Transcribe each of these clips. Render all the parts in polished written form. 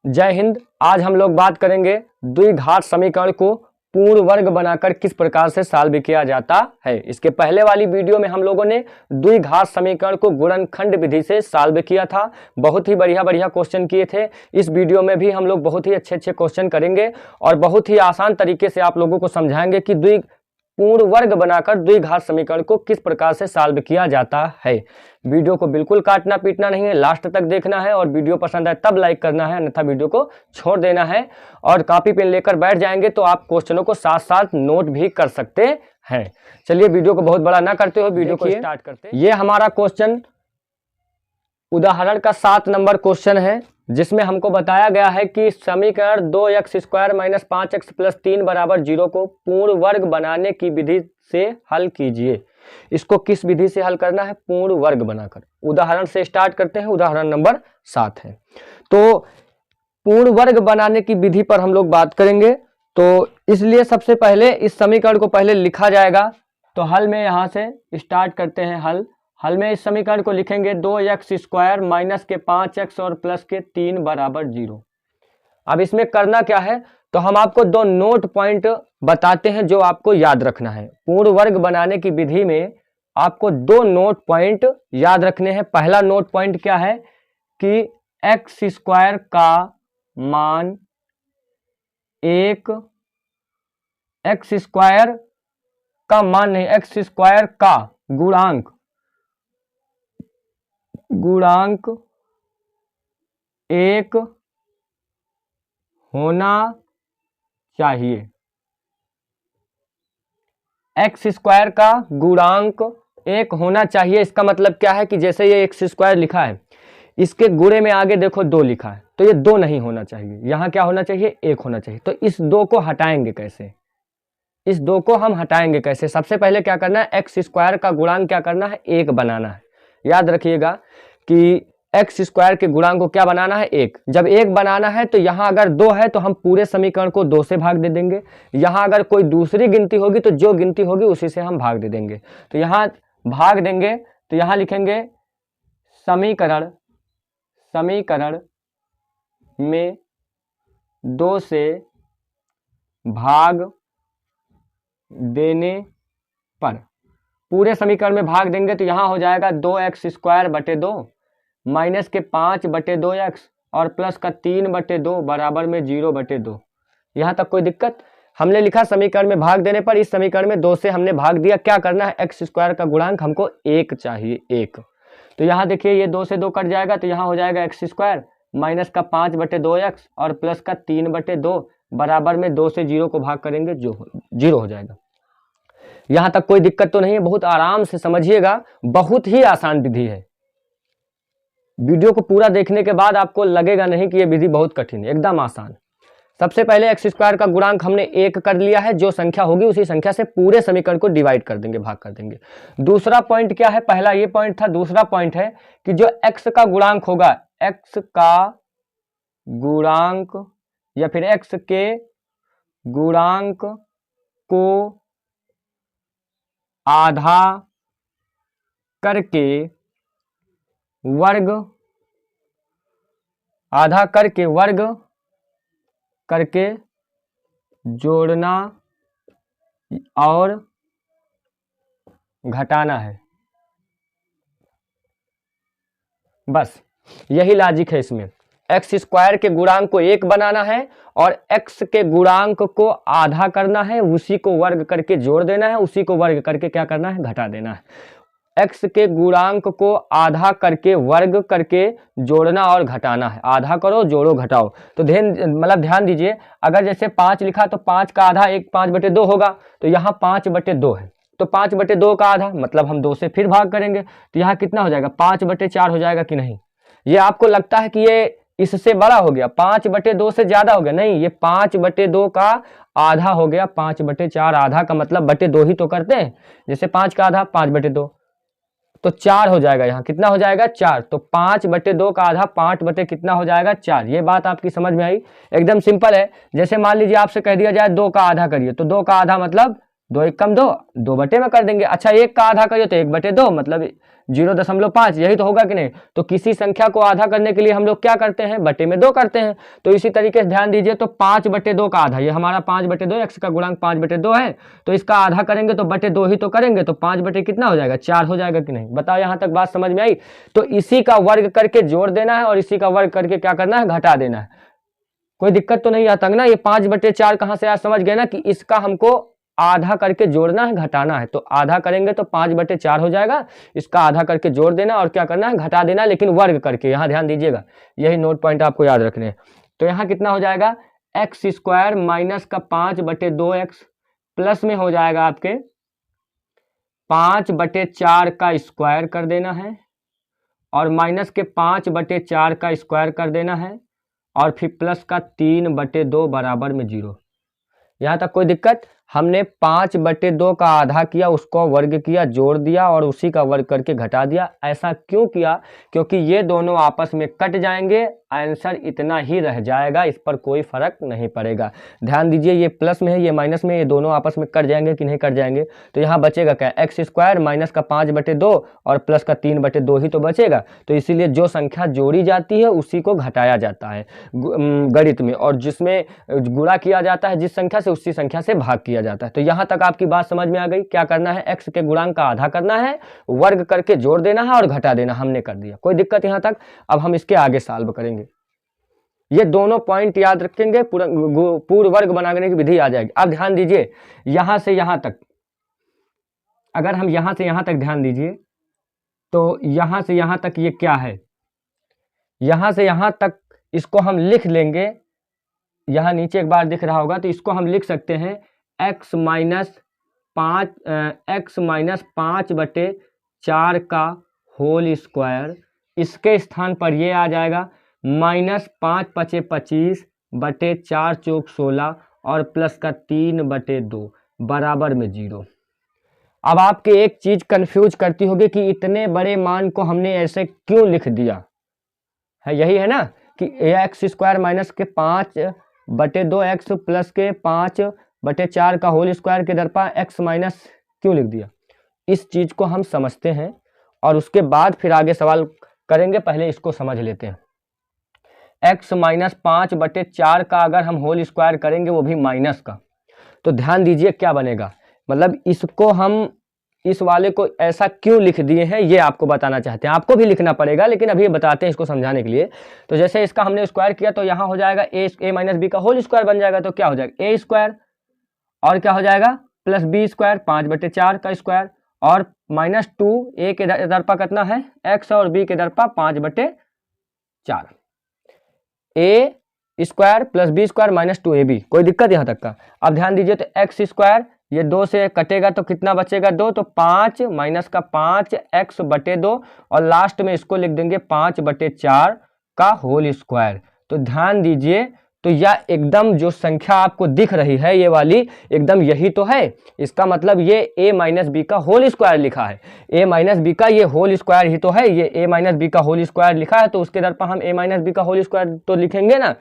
जय हिंद। आज हम लोग बात करेंगे द्विघात समीकरण को पूर्ण वर्ग बनाकर किस प्रकार से सॉल्व किया जाता है। इसके पहले वाली वीडियो में हम लोगों ने द्विघात समीकरण को गुणनखंड विधि से सॉल्व किया था। बहुत ही बढ़िया क्वेश्चन किए थे। इस वीडियो में भी हम लोग बहुत ही अच्छे क्वेश्चन करेंगे और बहुत ही आसान तरीके से आप लोगों को समझाएंगे कि पूर्ण वर्ग बनाकर द्विघात समीकरण को किस प्रकार से सॉल्व किया जाता है। वीडियो को बिल्कुल काटना पीटना नहीं है, लास्ट तक देखना है और वीडियो पसंद आए तब लाइक करना है, अन्यथा वीडियो को छोड़ देना है। और कॉपी पेन लेकर बैठ जाएंगे तो आप क्वेश्चनों को साथ साथ नोट भी कर सकते हैं। चलिए वीडियो को बहुत बड़ा ना करते हो, वीडियो को स्टार्ट करते हैं। ये हमारा क्वेश्चन उदाहरण का 7 नंबर क्वेश्चन है, जिसमें हमको बताया गया है कि समीकरण 2x² - 5x + 3 = 0 को पूर्ण वर्ग बनाने की विधि से हल कीजिए। इसको किस विधि से हल करना है? पूर्ण वर्ग बनाकर। उदाहरण से स्टार्ट करते हैं। उदाहरण नंबर 7 है। तो पूर्ण वर्ग बनाने की विधि पर हम लोग बात करेंगे। तो इसलिए सबसे पहले इस समीकरण को पहले लिखा जाएगा। तो हल में यहाँ से स्टार्ट करते हैं। हल में इस समीकरण को लिखेंगे 2x² - के 5x और प्लस के 3 = 0। अब इसमें करना क्या है, तो हम आपको 2 नोट पॉइंट बताते हैं जो आपको याद रखना है। पूर्ण वर्ग बनाने की विधि में आपको 2 नोट पॉइंट याद रखने हैं। पहला नोट पॉइंट क्या है कि x² का मान 1, x² का मान नहीं, x² का गुणांक 1 होना चाहिए। x² का गुणांक 1 होना चाहिए। इसका मतलब क्या है कि जैसे ये x² लिखा है, इसके गुणे में आगे देखो 2 लिखा है, तो ये 2 नहीं होना चाहिए। यहाँ क्या होना चाहिए? 1 होना चाहिए। तो इस 2 को हटाएंगे कैसे? इस 2 को हम हटाएंगे कैसे? सबसे पहले क्या करना है, x² का गुणांक क्या करना है? 1 बनाना है। याद रखिएगा कि x² के गुणांक को क्या बनाना है? 1। जब 1 बनाना है तो यहाँ अगर 2 है तो हम पूरे समीकरण को 2 से भाग दे देंगे। यहाँ अगर कोई दूसरी गिनती होगी तो जो गिनती होगी उसी से हम भाग दे देंगे। तो यहाँ भाग देंगे तो यहाँ लिखेंगे समीकरण में 2 से भाग देने पर, पूरे समीकरण में भाग देंगे तो यहाँ हो जाएगा 2x² / 2 माइनस के 5/2x और प्लस का 3/2 बराबर में 0/2। यहाँ तक कोई दिक्कत? हमने लिखा समीकरण में भाग देने पर, इस समीकरण में 2 से हमने भाग दिया। क्या करना है? x² का गुणांक हमको 1 चाहिए, 1। तो यहाँ देखिए ये 2 से 2 कट जाएगा तो यहाँ हो जाएगा x² माइनस का 5/2x और प्लस का 3/2 बराबर में 2 से 0 को भाग करेंगे जो 0 हो जाएगा। यहाँ तक कोई दिक्कत तो नहीं है? बहुत आराम से समझिएगा, बहुत ही आसान विधि है। वीडियो को पूरा देखने के बाद आपको लगेगा नहीं कि यह विधि बहुत कठिन है, एकदम आसान। सबसे पहले x² का गुणांक हमने 1 कर लिया है। जो संख्या होगी उसी संख्या से पूरे समीकरण को डिवाइड कर देंगे, भाग कर देंगे। दूसरा पॉइंट क्या है? पहला ये पॉइंट था। दूसरा पॉइंट है कि जो x का गुणांक होगा, x का गुणांक या फिर x के गुणांक को आधा करके वर्ग करके जोड़ना और घटाना है। बस यही लॉजिक है इसमें। x² के गुणांक को 1 बनाना है और x के गुणांक को आधा करना है, उसी को वर्ग करके जोड़ देना है, उसी को वर्ग करके क्या करना है? घटा देना है। x के गुणांक को आधा करके वर्ग करके जोड़ना और घटाना है। आधा करो, जोड़ो, घटाओ। तो ध्यान दीजिए, अगर जैसे 5 लिखा तो 5 का आधा 5/2 होगा। तो यहाँ 5/2 है, तो 5/2 का आधा मतलब हम 2 से फिर भाग करेंगे। तो यहाँ कितना हो जाएगा? 5/4 हो जाएगा कि नहीं? ये आपको लगता है कि ये इससे बड़ा हो गया, 5/2 से ज्यादा हो गया? नहीं, ये 5/2 का आधा हो गया। 5/4 आधा का मतलब /2 ही तो करते हैं। जैसे 5 का आधा 5/2 तो 4 हो जाएगा। यहाँ कितना हो जाएगा? 4। तो 5/2 का आधा 5 कितना हो जाएगा? 4। ये बात आपकी समझ में आई? एकदम सिंपल है। जैसे मान लीजिए आपसे कह दिया जाए 2 का आधा करिए, तो 2 का आधा मतलब 2 एक कम 2, 2 बटे में कर देंगे। अच्छा 1 का आधा करिए तो 1/2 मतलब 0.5, यही तो होगा कि नहीं। तो किसी संख्या को आधा करने के लिए हम लोग क्या करते हैं, बटे में 2 करते हैं। तो इसी तरीके से ध्यान दीजिए, तो 5/2 का आधा, ये हमारा 5/2, x का गुणांक 5/2 है, तो इसका आधा करेंगे तो बटे 2 ही तो करेंगे, तो 5 बटे कितना हो जाएगा, 4 हो जाएगा कि नहीं। बताओ यहाँ तक बात समझ में आई। तो इसी का वर्ग करके जोड़ देना है और इसी का वर्ग करके क्या करना है, घटा देना है। कोई दिक्कत तो नहीं आता ना। ये 5/4 कहाँ से आज समझ गए ना कि इसका हमको आधा करके जोड़ना है, घटाना है। तो आधा करेंगे तो 5/4 हो जाएगा, इसका आधा करके जोड़ देना और क्या करना है, घटा देना, लेकिन वर्ग करके। यहाँ ध्यान दीजिएगा, यही नोट पॉइंट आपको याद रखने हैं। तो यहाँ कितना हो जाएगा, x² माइनस का 5/2x प्लस में हो जाएगा आपके 5/4 का स्क्वायर कर देना है और माइनस के 5/4 का स्क्वायर कर देना है और फिर प्लस का 3/2 बराबर में 0। यहाँ तक कोई दिक्कत। हमने 5/2 का आधा किया, उसको वर्ग किया, जोड़ दिया और उसी का वर्ग करके घटा दिया। ऐसा क्यों किया, क्योंकि ये दोनों आपस में कट जाएंगे, आंसर इतना ही रह जाएगा, इस पर कोई फर्क नहीं पड़ेगा। ध्यान दीजिए, ये प्लस में है, ये माइनस में, ये दोनों आपस में कट जाएंगे कि नहीं कट जाएंगे। तो यहाँ बचेगा क्या, x² माइनस का 5/2 और प्लस का 3/2 ही तो बचेगा। तो इसीलिए जो संख्या जोड़ी जाती है उसी को घटाया जाता है गणित में, और जिसमें गुणा किया जाता है जिस संख्या से, उसी संख्या से भाग किया जाता है। तो यहाँ तक आपकी बात समझ में आ गई। क्या करना है, x के गुणांक का आधा करना है, वर्ग करके जोड़ देना है और घटा देना, हमने कर दिया। कोई दिक्कत यहाँ तक। अब हम इसके आगे सॉल्व करेंगे। ये दोनों पॉइंट याद रखेंगे, पूर्ण वर्ग बनाने की विधि आ जाएगी। अब ध्यान दीजिए, यहां से यहां तक, अगर हम यहां से यहां तक ध्यान दीजिए, तो यहां से यहां तक ये क्या है, यहां से यहां तक इसको हम लिख लेंगे। यहां नीचे एक बार दिख रहा होगा, तो इसको हम लिख सकते हैं x माइनस 5/4 का होल स्क्वायर। इसके स्थान पर ये आ जाएगा -5 × 25 बटे 4 × 16 और प्लस का 3/2 बराबर में 0। अब आपके एक चीज कंफ्यूज करती होगी कि इतने बड़े मान को हमने ऐसे क्यों लिख दिया है। यही है ना कि x² माइनस के 5/2x प्लस के 5/4 का होल स्क्वायर के दरपा x माइनस क्यों लिख दिया। इस चीज को हम समझते हैं और उसके बाद फिर आगे सवाल करेंगे। पहले इसको समझ लेते हैं। x माइनस 5/4 का अगर हम होल स्क्वायर करेंगे, वो भी माइनस का, तो ध्यान दीजिए क्या बनेगा। मतलब इसको हम इस वाले को ऐसा क्यों लिख दिए हैं, ये आपको बताना चाहते हैं। आपको भी लिखना पड़ेगा, लेकिन अभी बताते हैं इसको समझाने के लिए। तो जैसे इसका हमने स्क्वायर किया, तो यहाँ हो जाएगा a माइनस बी का होल स्क्वायर बन जाएगा। तो क्या हो जाएगा, a स्क्वायर और क्या हो जाएगा प्लस b स्क्वायर 5/4 का स्क्वायर और -2 a के दरपा कितना है x और b के Darpa 5/4, a square plus b square -2ab। कोई दिक्कत यहाँ तक का। अब ध्यान दीजिए, तो x स्क्वायर ये 2 से कटेगा तो कितना बचेगा 2, तो 5 माइनस का 5x/2 और लास्ट में इसको लिख देंगे 5/4 का होल स्क्वायर। तो ध्यान दीजिए, तो यह एकदम जो संख्या आपको दिख रही है ये वाली, एकदम यही तो है। इसका मतलब ये a माइनस बी का होल स्क्वायर लिखा है, a माइनस बी का ये होल स्क्वायर ही तो है। ये a माइनस बी का होल स्क्वायर लिखा है, तो उसके दर पर हम a माइनस बी का होल स्क्वायर तो लिखेंगे ना।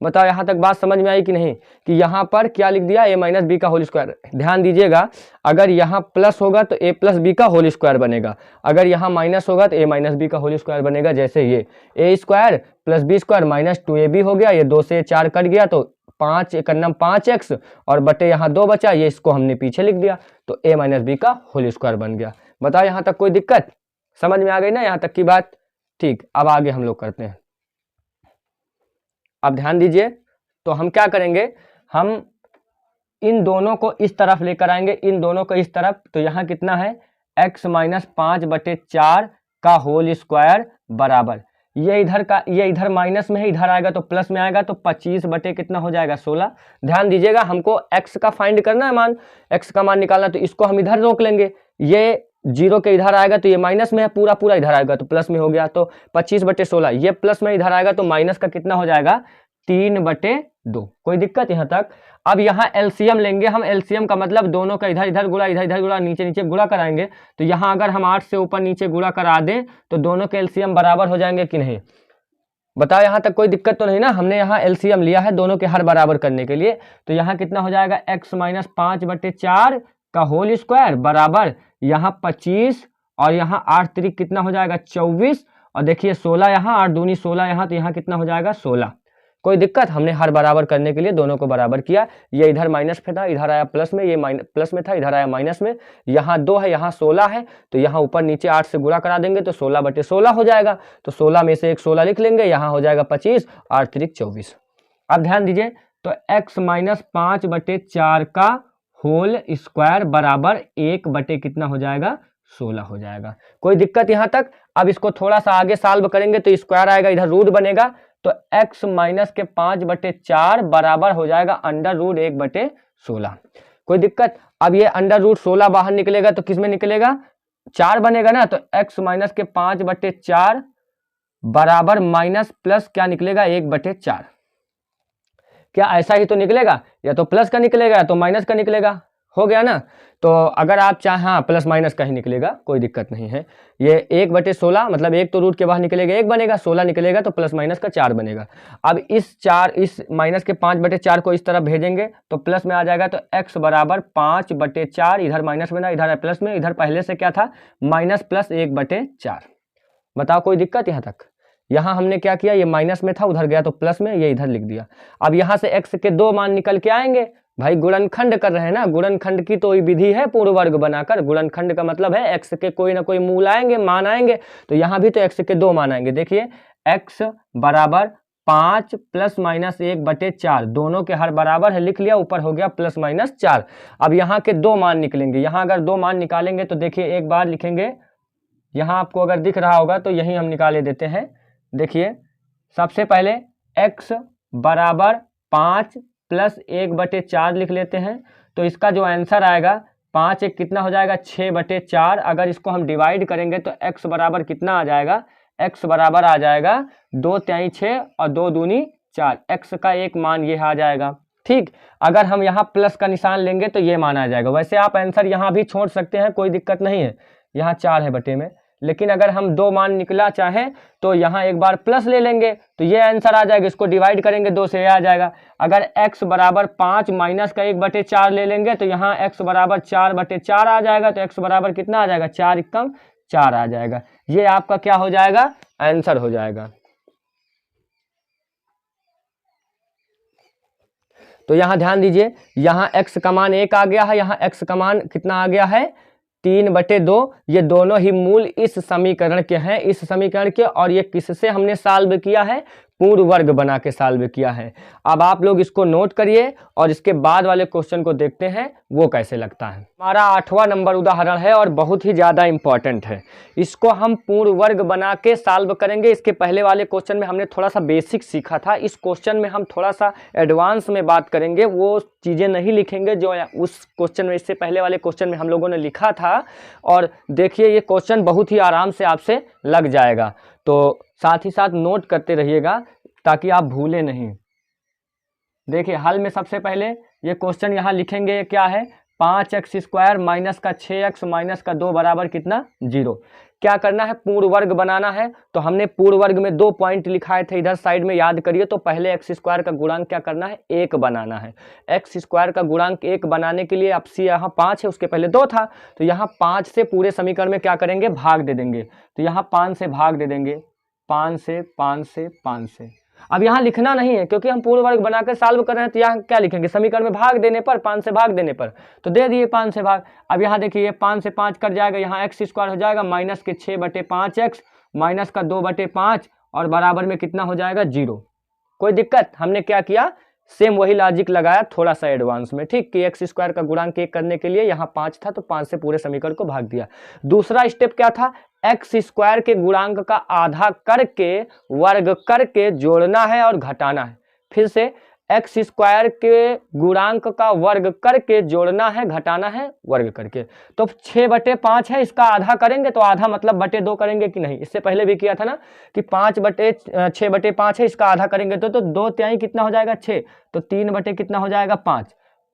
बताओ यहाँ तक बात समझ में आई कि नहीं, कि यहाँ पर क्या लिख दिया, a माइनस बी का होल स्क्वायर। ध्यान दीजिएगा, अगर यहाँ प्लस होगा तो a प्लस बी का होल स्क्वायर बनेगा, अगर यहाँ माइनस होगा तो a माइनस बी का होल स्क्वायर बनेगा। जैसे ये a square plus B square -2ab हो गया, ये 2 से 4 कट गया तो 5 × 5x और बटे यहाँ 2 बचा, ये इसको हमने पीछे लिख दिया, तो a माइनस बी का होल स्क्वायर बन गया। बताओ यहाँ तक कोई दिक्कत, समझ में आ गई ना यहाँ तक की बात। ठीक, अब आगे हम लोग करते हैं। अब ध्यान दीजिए, तो हम क्या करेंगे, हम इन दोनों को इस तरफ लेकर आएंगे, इन दोनों को इस तरफ। तो यहाँ कितना है x माइनस 5/4 का होल स्क्वायर बराबर, ये इधर का, ये इधर माइनस में है, इधर आएगा तो प्लस में आएगा, तो 25 बटे कितना हो जाएगा 16। ध्यान दीजिएगा, हमको x का फाइंड करना है, मान x का मान निकालना, तो इसको हम इधर रोक लेंगे। ये 0 के इधर आएगा तो ये माइनस में है, पूरा पूरा इधर आएगा तो प्लस में हो गया, तो 25/16। ये प्लस में इधर आएगा तो माइनस का कितना हो जाएगा 3/2। कोई दिक्कत यहाँ तक। अब यहाँ एलसीएम लेंगे हम, एलसीएम का मतलब दोनों का इधर इधर गुणा, इधर इधर गुणा, नीचे नीचे गुणा कराएंगे। तो यहाँ अगर हम 8 से ऊपर नीचे गुणा करा दें तो दोनों के एलसीएम बराबर हो जाएंगे कि नहीं। बताओ यहाँ तक कोई दिक्कत तो नहीं ना। हमने यहाँ एलसीएम लिया है दोनों के हर बराबर करने के लिए। तो यहाँ कितना हो जाएगा x माइनस 5/4 का होल स्क्वायर बराबर यहाँ 25 और यहाँ 8 त्रिक कितना हो जाएगा 24 और देखिए 16 यहाँ 8 दूनी 16 यहाँ, तो यहाँ कितना हो जाएगा 16। कोई दिक्कत, हमने हर बराबर करने के लिए दोनों को बराबर किया। ये इधर माइनस में था, इधर आया प्लस में, ये प्लस में था, इधर आया माइनस में। यहाँ 2 है, यहाँ 16 है, तो यहाँ ऊपर नीचे 8 से गुणा करा देंगे तो 16/16 हो जाएगा। तो 16 में से एक 16 लिख लेंगे, यहाँ हो जाएगा 25, 8 त्रिक 24। अब ध्यान दीजिए, तो x माइनस 5/4 का होल स्क्वायर बराबर 1 कितना हो जाएगा 16 हो जाएगा। कोई दिक्कत यहाँ तक? अब इसको थोड़ा सा आगे सॉल्व करेंगे तो स्क्वायर आएगा, इधर रूट बनेगा, तो x माइनस के 5/4 बराबर हो जाएगा अंडर रूट 1/16। कोई दिक्कत? अब ये अंडर रूट 16 बाहर निकलेगा तो किस में निकलेगा 4 बनेगा ना, तो x माइनस के 5/4 बराबर माइनस प्लस क्या निकलेगा 1/4। क्या ऐसा ही तो निकलेगा? या तो प्लस का निकलेगा या तो माइनस का निकलेगा, हो गया ना। तो अगर आप चाहें, हाँ प्लस माइनस का ही निकलेगा, कोई दिक्कत नहीं है। ये 1/16 मतलब एक तो रूट के बाहर निकलेगा 1 बनेगा, 16 निकलेगा तो प्लस माइनस का 4 बनेगा। अब इस माइनस के 5/4 को इस तरफ भेजेंगे तो प्लस में आ जाएगा, तो x बराबर 5/4, इधर माइनस में ना इधर प्लस में, इधर पहले से क्या था माइनस प्लस 1/4। बताओ कोई दिक्कत यहाँ तक? यहाँ हमने क्या किया, ये माइनस में था उधर गया तो प्लस में, ये इधर लिख दिया। अब यहाँ से x के 2 मान निकल के आएंगे, भाई गुणनखंड कर रहे हैं ना, गुणनखंड की तो विधि है पूर्ण वर्ग बनाकर। गुणनखंड का मतलब है x के कोई ना कोई मूल आएंगे, मान आएंगे, तो यहाँ भी तो x के 2 मान आएंगे। देखिए x बराबर 5 प्लस माइनस 1/4, दोनों के हर बराबर है, लिख लिया, ऊपर हो गया प्लस माइनस 4। अब यहाँ के 2 मान निकलेंगे, यहाँ अगर 2 मान निकालेंगे तो देखिए एक बार लिखेंगे, यहाँ आपको अगर दिख रहा होगा तो यहीं हम निकाले देते हैं। देखिए सबसे पहले x बराबर 5 प्लस 1/4 लिख लेते हैं, तो इसका जो आंसर आएगा 5 एक कितना हो जाएगा 6/4। अगर इसको हम डिवाइड करेंगे तो x बराबर कितना आ जाएगा, x बराबर आ जाएगा 2 तिहाई 6 और 2 दूनी 4, x का एक मान ये आ जाएगा। ठीक, अगर हम यहाँ प्लस का निशान लेंगे तो ये मान आ जाएगा। वैसे आप आंसर यहाँ भी छोड़ सकते हैं, कोई दिक्कत नहीं है, यहाँ 4 है बटे में, लेकिन अगर हम 2 मान निकला चाहें तो यहाँ एक बार प्लस ले लेंगे तो ये आंसर आ जाएगा। इसको डिवाइड करेंगे 2 से, ये आ जाएगा। अगर x बराबर 5 माइनस का 1/4 ले लेंगे तो यहाँ x बराबर 4/4 आ जाएगा, तो x बराबर कितना आ जाएगा 4 एकम 4 आ जाएगा। ये आपका क्या हो जाएगा, आंसर हो जाएगा। तो यहाँ ध्यान दीजिए, यहाँ x का मान 1 आ गया है, यहाँ x का मान कितना आ गया है 3/2। ये दोनों ही मूल इस समीकरण के हैं, इस समीकरण के, और ये किससे हमने सॉल्व किया है, पूर्ण वर्ग बना के सॉल्व किया है। अब आप लोग इसको नोट करिए और इसके बाद वाले क्वेश्चन को देखते हैं वो कैसे लगता है। हमारा 8वां नंबर उदाहरण है और बहुत ही ज़्यादा इंपॉर्टेंट है। इसको हम पूर्ण वर्ग बना के सॉल्व करेंगे। इसके पहले वाले क्वेश्चन में हमने थोड़ा सा बेसिक सीखा था, इस क्वेश्चन में हम थोड़ा सा एडवांस में बात करेंगे। वो चीज़ें नहीं लिखेंगे जो उस क्वेश्चन में, इससे पहले वाले क्वेश्चन में हम लोगों ने लिखा था। और देखिए ये क्वेश्चन बहुत ही आराम से आपसे लग जाएगा, तो साथ ही साथ नोट करते रहिएगा ताकि आप भूलें नहीं। देखिए हल में सबसे पहले ये क्वेश्चन यहाँ लिखेंगे, क्या है 5x² माइनस का 6x माइनस का 2 बराबर कितना 0। क्या करना है, पूर्ण वर्ग बनाना है। तो हमने पूर्ण वर्ग में 2 पॉइंट लिखाए थे इधर साइड में, याद करिए। तो पहले x² का गुणांक क्या करना है, 1 बनाना है। x² का गुणांक 1 बनाने के लिए, अब c यहाँ 5 है, उसके पहले 2 था, तो यहाँ 5 से पूरे समीकरण में क्या करेंगे, भाग दे देंगे। तो यहाँ 5 से भाग दे देंगे, 5 से 5 से 5 से। अब यहाँ लिखना नहीं है क्योंकि हम पूर्ण वर्ग बनाकर सॉल्व कर रहे हैं, तो यहाँ क्या लिखेंगे, समीकरण में भाग देने पर, 5 से भाग देने पर, तो दे दिए 5 से भाग। अब यहाँ देखिए 5 से 5 कट जाएगा, यहाँ x² हो जाएगा माइनस के 6/5x माइनस का 2/5 और बराबर में कितना हो जाएगा 0। कोई दिक्कत? हमने क्या किया, सेम वही लॉजिक लगाया, थोड़ा सा एडवांस में। ठीक, कि x² का गुणांक 1 करने के लिए यहाँ 5 था तो 5 से पूरे समीकरण को भाग दिया। दूसरा स्टेप क्या था, x² के गुणांक का आधा करके वर्ग करके जोड़ना है और घटाना है। फिर से x² के गुणांक का वर्ग करके जोड़ना है, घटाना है वर्ग करके। तो 6/5 है, इसका आधा करेंगे तो आधा मतलब बटे 2 करेंगे कि नहीं, इससे पहले भी किया था ना कि 6/5 है, इसका आधा करेंगे तो 2 तिहाई कितना हो जाएगा 6, तो 3 बटे कितना हो जाएगा 5।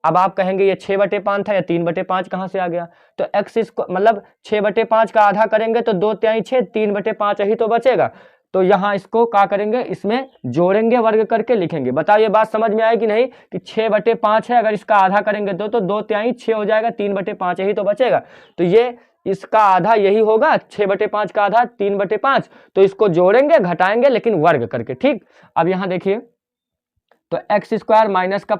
अब आप कहेंगे ये 6/5 था या 3/5 कहाँ से आ गया, तो x मतलब 6/5 का आधा करेंगे तो 2 तिहाई 6, 3/5 ही तो बचेगा। तो यहाँ इसको क्या करेंगे, इसमें जोड़ेंगे, वर्ग करके लिखेंगे। बताओ ये बात समझ में आए कि नहीं, कि 6/5 है, अगर इसका आधा करेंगे तो 2 6 हो जाएगा, 3/5 यही तो बचेगा। तो ये इसका आधा यही होगा, 6/5 का आधा 3/5। तो इसको जोड़ेंगे, घटाएंगे, लेकिन वर्ग करके। ठीक, अब यहाँ देखिए, तो x² माइनस का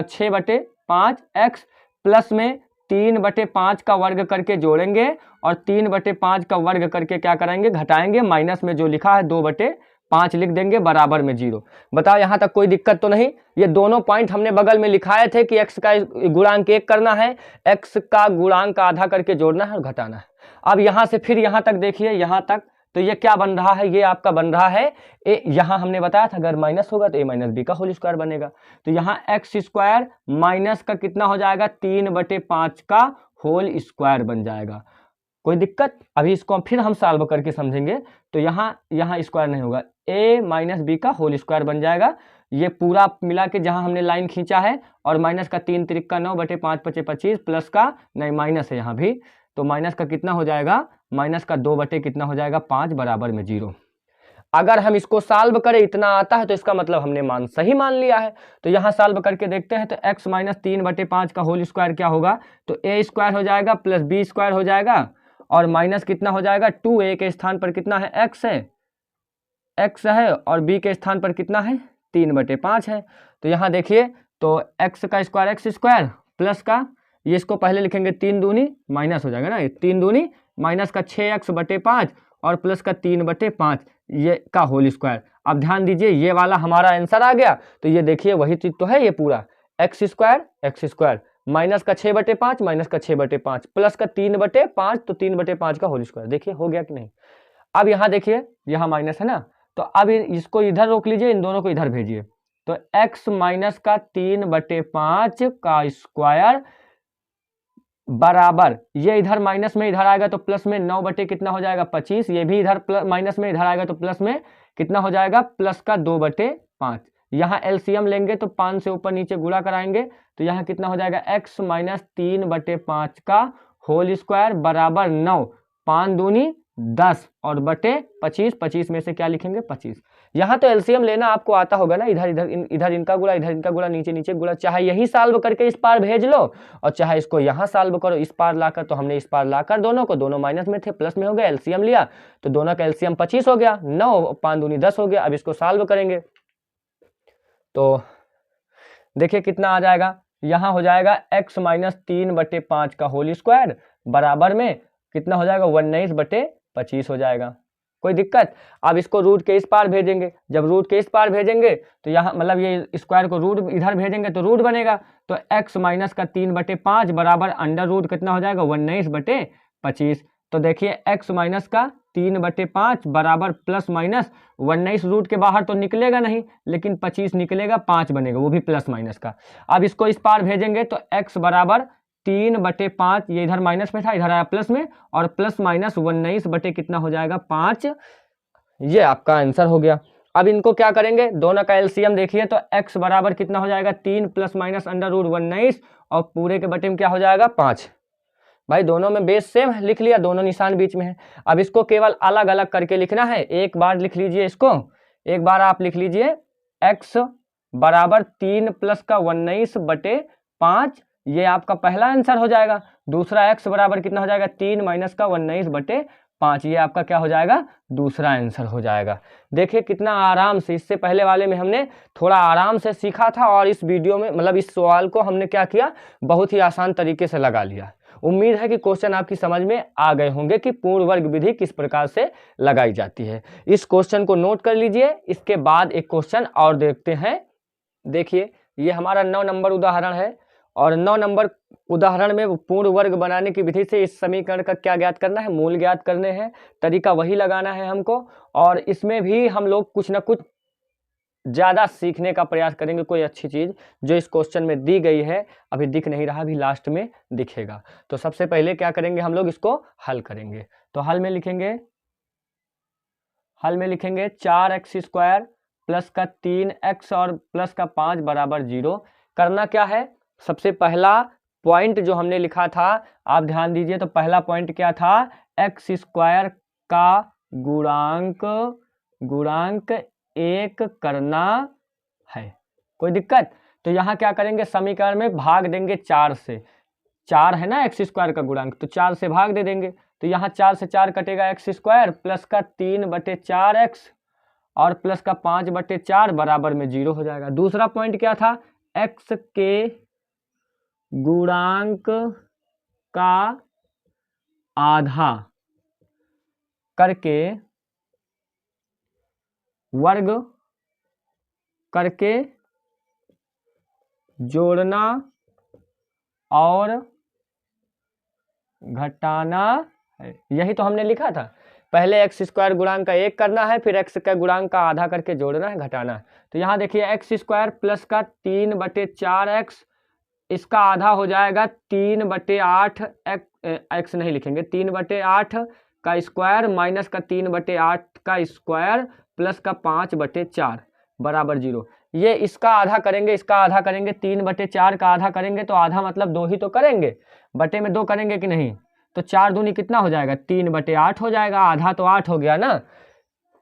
6/5 x प्लस में 3/5 का वर्ग करके जोड़ेंगे, और 3/5 का वर्ग करके क्या कराएंगे, घटाएंगे, माइनस में जो लिखा है 2/5 लिख देंगे, बराबर में 0। बताओ यहाँ तक कोई दिक्कत तो नहीं। ये दोनों पॉइंट हमने बगल में लिखाए थे कि x का गुणांक 1 करना है, x का गुणांक आधा करके जोड़ना है और घटाना है। अब यहाँ से फिर यहाँ तक देखिए, यहाँ तक तो ये क्या बन रहा है, ये आपका बन रहा है ए, यहाँ हमने बताया था अगर माइनस होगा तो a माइनस बी का होल स्क्वायर बनेगा। तो यहाँ x² माइनस का कितना हो जाएगा, 3/5 का होल स्क्वायर बन जाएगा। कोई दिक्कत? अभी इसको फिर हम सॉल्व करके समझेंगे। तो यहाँ स्क्वायर नहीं होगा, a माइनस बी का होल स्क्वायर बन जाएगा। ये पूरा मिला के जहां हमने लाइन खींचा है, और माइनस का 3 तिरिक्का 9/5 प्लस का नहीं माइनस है यहाँ भी, तो माइनस का कितना हो जाएगा, माइनस का 2 कितना हो जाएगा 5 बराबर में 0। अगर हम इसको सॉल्व करें, इतना आता है तो इसका मतलब हमने मान सही मान लिया है। तो यहाँ सॉल्व करके देखते हैं। तो x माइनस 3/5 का होल स्क्वायर क्या होगा, तो a² हो जाएगा प्लस b² हो जाएगा, और माइनस कितना हो जाएगा 2a के स्थान पर कितना है x है, और b के स्थान पर कितना है 3/5 है। तो यहाँ देखिए, तो x का स्क्वायर x² प्लस का, ये इसको पहले लिखेंगे 3 दूनी माइनस हो जाएगा ना, 3 दूनी माइनस का 6x/5 और प्लस का 3/5 ये का होल स्क्वायर। अब ध्यान दीजिए, ये वाला हमारा आंसर आ गया। तो ये देखिए वही चीज तो है, ये पूरा x² माइनस का 6/5 माइनस का 6/5 प्लस का 3/5, तो 3/5 का होल स्क्वायर। देखिए हो गया कि नहीं। अब यहाँ देखिए, यहाँ माइनस है ना, तो अब इसको इधर रोक लीजिए, इन दोनों को इधर भेजिए। तो x माइनस का 3/5 का स्क्वायर बराबर, ये इधर माइनस में इधर आएगा तो प्लस में 9 कितना हो जाएगा 25, ये भी इधर माइनस में इधर आएगा तो प्लस में कितना हो जाएगा, प्लस का 2/5। यहाँ एलसीएम लेंगे तो 5 से ऊपर नीचे गुणा कराएंगे, तो यहाँ कितना हो जाएगा x माइनस 3/5 का होल स्क्वायर बराबर 9, 5 दूनी 10 और बटे 25, 25 में से क्या लिखेंगे 25। यहाँ तो एलसीएम लेना आपको आता होगा ना, इधर इनका गुणा, इधर इनका गुणा, नीचे नीचे गुणा, चाहे यही सॉल्व करके इस पार भेज लो, और चाहे इसको यहाँ सॉल्व करो इस पार लाकर। तो हमने इस पार लाकर दोनों माइनस में थे, प्लस में हो गया, एलसीएम लिया तो दोनों का एलसीएम 25 हो गया, 9 5 दूनी 10 हो गया। अब इसको सॉल्व करेंगे तो देखिए कितना आ जाएगा, यहाँ हो जाएगा x माइनस 3/5 का होल स्क्वायर बराबर में कितना हो जाएगा 19/25 हो जाएगा। कोई दिक्कत? अब इसको रूट के इस पार भेजेंगे, जब रूट के इस पार भेजेंगे तो यहाँ मतलब ये स्क्वायर को रूट इधर भेजेंगे तो रूट बनेगा। तो x माइनस का 3/5 बराबर अंडर रूट कितना हो जाएगा 19/25। तो देखिए x माइनस का 3/5 बराबर प्लस माइनस 19 रूट के बाहर तो निकलेगा नहीं, लेकिन 25 निकलेगा, 5 बनेगा, वो भी प्लस माइनस का। अब इसको इस पार भेजेंगे तो x बराबर 3/5, ये इधर माइनस में था, इधर आया प्लस में, और प्लस माइनस 19 बटे कितना हो जाएगा 5। ये आपका आंसर हो गया। अब इनको क्या करेंगे, दोनों का एलसीएम देखिए, तो x बराबर कितना हो जाएगा 3 प्लस माइनस अंडर रूट 19 और पूरे के बटे में क्या हो जाएगा 5। भाई दोनों में बेस सेम है, लिख लिया, दोनों निशान बीच में है। अब इसको केवल अलग अलग करके लिखना है। एक बार लिख लीजिए इसको, एक बार आप लिख लीजिए x बराबर 3 प्लस का 19/5, ये आपका पहला आंसर हो जाएगा। दूसरा x बराबर कितना हो जाएगा 3 माइनस का 19/5, ये आपका क्या हो जाएगा दूसरा आंसर हो जाएगा। देखिए कितना आराम से, इससे पहले वाले में हमने थोड़ा आराम से सीखा था, और इस वीडियो में मतलब इस सवाल को हमने क्या किया, बहुत ही आसान तरीके से लगा लिया। उम्मीद है कि क्वेश्चन आपकी समझ में आ गए होंगे कि पूर्ण वर्ग विधि किस प्रकार से लगाई जाती है। इस क्वेश्चन को नोट कर लीजिए। इसके बाद एक क्वेश्चन और देखते हैं। देखिए ये हमारा 9 नंबर उदाहरण है, और 9 नंबर उदाहरण में पूर्ण वर्ग बनाने की विधि से इस समीकरण का क्या ज्ञात करना है, मूल ज्ञात करने हैं। तरीका वही लगाना है हमको, और इसमें भी हम लोग कुछ ना कुछ ज़्यादा सीखने का प्रयास करेंगे। कोई अच्छी चीज़ जो इस क्वेश्चन में दी गई है, अभी दिख नहीं रहा, अभी लास्ट में दिखेगा। तो सबसे पहले क्या करेंगे, हम लोग इसको हल करेंगे। तो हल में लिखेंगे 4x² प्लस का 3x और प्लस का 5 बराबर 0। करना क्या है, सबसे पहला पॉइंट जो हमने लिखा था, आप ध्यान दीजिए, तो पहला पॉइंट क्या था, x² का गुणांक गुणांक 1 करना है। कोई दिक्कत? तो यहाँ क्या करेंगे, समीकरण में भाग देंगे 4 से। 4 है ना एक्स स्क्वायर का गुणांक, तो 4 से भाग दे देंगे। तो यहाँ 4 से 4 कटेगा एक्स स्क्वायर प्लस का 3/4x और प्लस का 5/4 बराबर में 0 हो जाएगा। दूसरा पॉइंट क्या था, एक्स के गुणांक का आधा करके वर्ग करके जोड़ना और घटाना है। यही तो हमने लिखा था, पहले एक्स स्क्वायर गुणांक का 1 करना है, फिर एक्स का गुणांक का आधा करके जोड़ना है, घटाना है। तो यहाँ देखिए एक्स स्क्वायर प्लस का 3/4x, इसका आधा हो जाएगा 3/8, एक्स नहीं लिखेंगे, 3/8 का स्क्वायर माइनस का 3/8 का स्क्वायर प्लस का 5/4 बराबर 0। ये इसका आधा करेंगे, इसका आधा करेंगे, 3/4 का आधा करेंगे तो आधा मतलब 2 ही तो करेंगे, बटे में 2 करेंगे कि नहीं, तो 4 दूनी कितना हो जाएगा, 3/8 हो जाएगा, आधा तो 8 हो गया ना।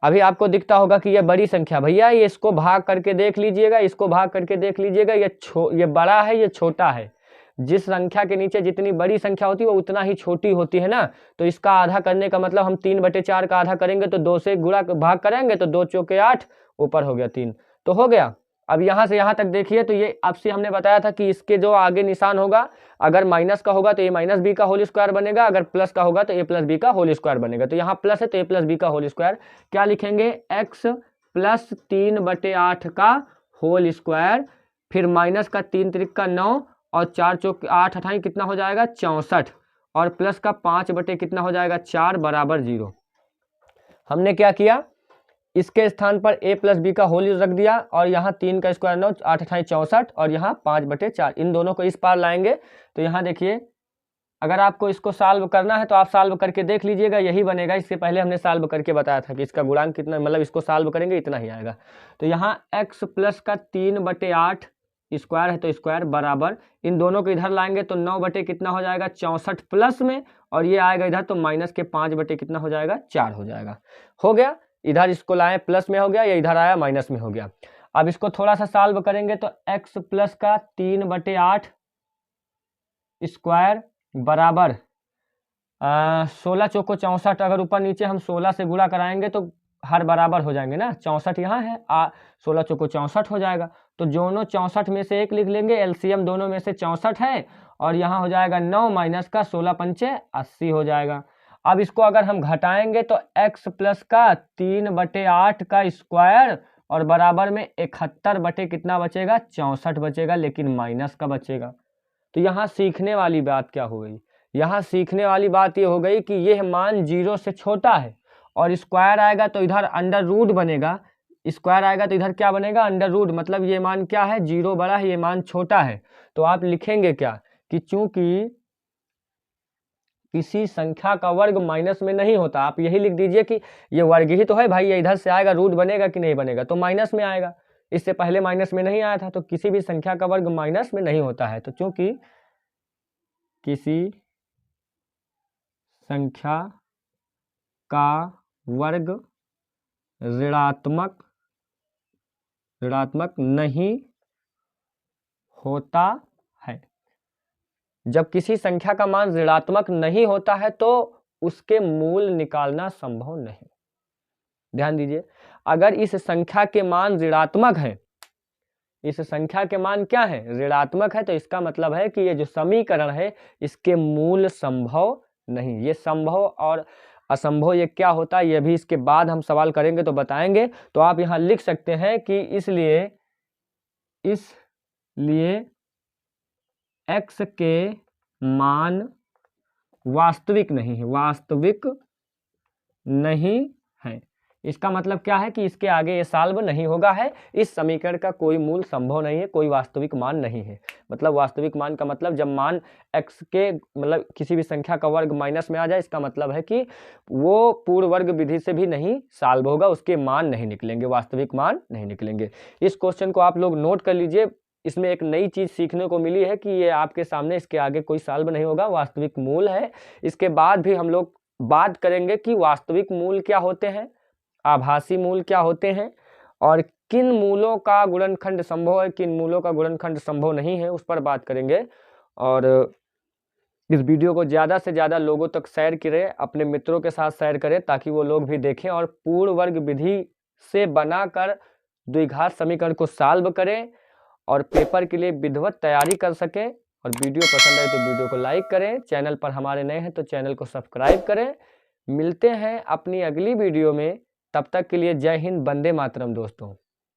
अभी आपको दिखता होगा कि ये बड़ी संख्या, भैया ये इसको भाग करके देख लीजिएगा, इसको भाग करके देख लीजिएगा, ये बड़ा है, ये छोटा है। जिस संख्या के नीचे जितनी बड़ी संख्या होती है वो उतना ही छोटी होती है ना। तो इसका आधा करने का मतलब हम 3/4 का आधा करेंगे तो 2 से गुणा भाग करेंगे तो 2 चौके 8, ऊपर हो गया 3, तो हो गया। अब यहाँ से यहाँ तक देखिए, तो ये आपसे हमने बताया था कि इसके जो आगे निशान होगा, अगर माइनस का होगा तो ए माइनस बी का होल स्क्वायर बनेगा, अगर प्लस का होगा तो ए प्लस बी का होल स्क्वायर बनेगा। तो यहाँ प्लस है तो ए प्लस बी का होल स्क्वायर क्या लिखेंगे, एक्स प्लस 3/8 का होल स्क्वायर, फिर माइनस का 3 त्रिक का 9 और 4 चौक 8 अठाई कितना हो जाएगा 64, और प्लस का 5 बटे कितना हो जाएगा 4 बराबर 0। हमने क्या किया, इसके स्थान पर a प्लस बी का होल रख दिया, और यहाँ 3 का स्क्वायर 9, 8 अठाई 64, और यहाँ 5/4, इन दोनों को इस पार लाएंगे। तो यहाँ देखिए, अगर आपको इसको सॉल्व करना है तो आप सॉल्व करके देख लीजिएगा, यही बनेगा। इससे पहले हमने सॉल्व करके बताया था कि इसका गुणांक कितना, मतलब इसको सॉल्व करेंगे इतना ही आएगा। तो यहाँ x प्लस का 3/8 स्क्वायर है तो स्क्वायर बराबर, इन दोनों को इधर लाएंगे तो 9 बटे कितना हो जाएगा 64 प्लस में, और ये आएगा इधर तो माइनस के 5 बटे कितना हो जाएगा 4 हो जाएगा। हो गया, इधर इसको लाए प्लस में हो गया, ये इधर आया माइनस में हो गया। अब इसको थोड़ा सा सॉल्व करेंगे तो x प्लस का 3/8 स्क्वायर बराबर 16 चौको 64, अगर ऊपर नीचे हम 16 से गुणा कराएंगे तो हर बराबर हो जाएंगे ना, 64 यहाँ है, 16 चौको 64 हो जाएगा। तो दोनों 64 में से एक लिख लेंगे, एलसीएम दोनों में से 64 है, और यहाँ हो जाएगा 9 माइनस का 16 पंचे 80 हो जाएगा। अब इसको अगर हम घटाएंगे तो x प्लस का 3/8 का स्क्वायर और बराबर में 71 बटे कितना बचेगा 64 बचेगा, लेकिन माइनस का बचेगा। तो यहाँ सीखने वाली बात क्या हो गई, यहाँ सीखने वाली बात ये हो गई कि यह मान 0 से छोटा है, और स्क्वायर आएगा तो इधर अंडर रूट बनेगा, स्क्वायर आएगा तो इधर क्या बनेगा अंडर रूट, मतलब ये मान क्या है 0 बड़ा है, ये मान छोटा है। तो आप लिखेंगे क्या कि चूंकि किसी संख्या का वर्ग माइनस में नहीं होता, आप यही लिख दीजिए कि ये वर्ग ही तो है भाई, ये इधर से आएगा रूट बनेगा कि नहीं बनेगा, तो माइनस में आएगा। इससे पहले माइनस में नहीं आया था, तो किसी भी संख्या का वर्ग माइनस में नहीं होता है। तो चूंकि किसी संख्या का वर्ग ऋणात्मक नहीं होता है, जब किसी संख्या का मान ऋणात्मक नहीं होता है तो उसके मूल निकालना संभव नहीं। ध्यान दीजिए, अगर इस संख्या के मान ऋणात्मक है, इस संख्या के मान क्या है ऋणात्मक है, तो इसका मतलब है कि ये जो समीकरण है इसके मूल संभव नहीं। ये संभव और असंभव ये क्या होता है, ये भी इसके बाद हम सवाल करेंगे तो बताएंगे। तो आप यहाँ लिख सकते हैं कि इसलिए x के मान वास्तविक नहीं है, वास्तविक नहीं है। इसका मतलब क्या है कि इसके आगे ये सॉल्व नहीं होगा है, इस समीकरण का कोई मूल संभव नहीं है, कोई वास्तविक मान नहीं है। मतलब वास्तविक मान का मतलब जब मान x के मतलब किसी भी संख्या का वर्ग माइनस में आ जाए, इसका मतलब है कि वो पूर्ण वर्ग विधि से भी नहीं सॉल्व होगा, उसके मान नहीं निकलेंगे, वास्तविक मान नहीं निकलेंगे। इस क्वेश्चन को आप लोग नोट कर लीजिए, इसमें एक नई चीज सीखने को मिली है कि ये आपके सामने इसके आगे कोई सॉल्व नहीं होगा, वास्तविक मूल है। इसके बाद भी हम लोग बात करेंगे कि वास्तविक मूल क्या होते हैं, आभासी मूल क्या होते हैं और किन मूलों का गुणनखंड संभव है, किन मूलों का गुणनखंड संभव नहीं है, उस पर बात करेंगे। और इस वीडियो को ज़्यादा से ज़्यादा लोगों तक शेयर करें, अपने मित्रों के साथ शेयर करें ताकि वो लोग भी देखें और पूर्ण वर्ग विधि से बनाकर द्विघात समीकरण को सॉल्व करें और पेपर के लिए विधिवत तैयारी कर सकें। और वीडियो पसंद आए तो वीडियो को लाइक करें, चैनल पर हमारे नए हैं तो चैनल को सब्सक्राइब करें। मिलते हैं अपनी अगली वीडियो में, तब तक के लिए जय हिंद, वंदे मातरम दोस्तों।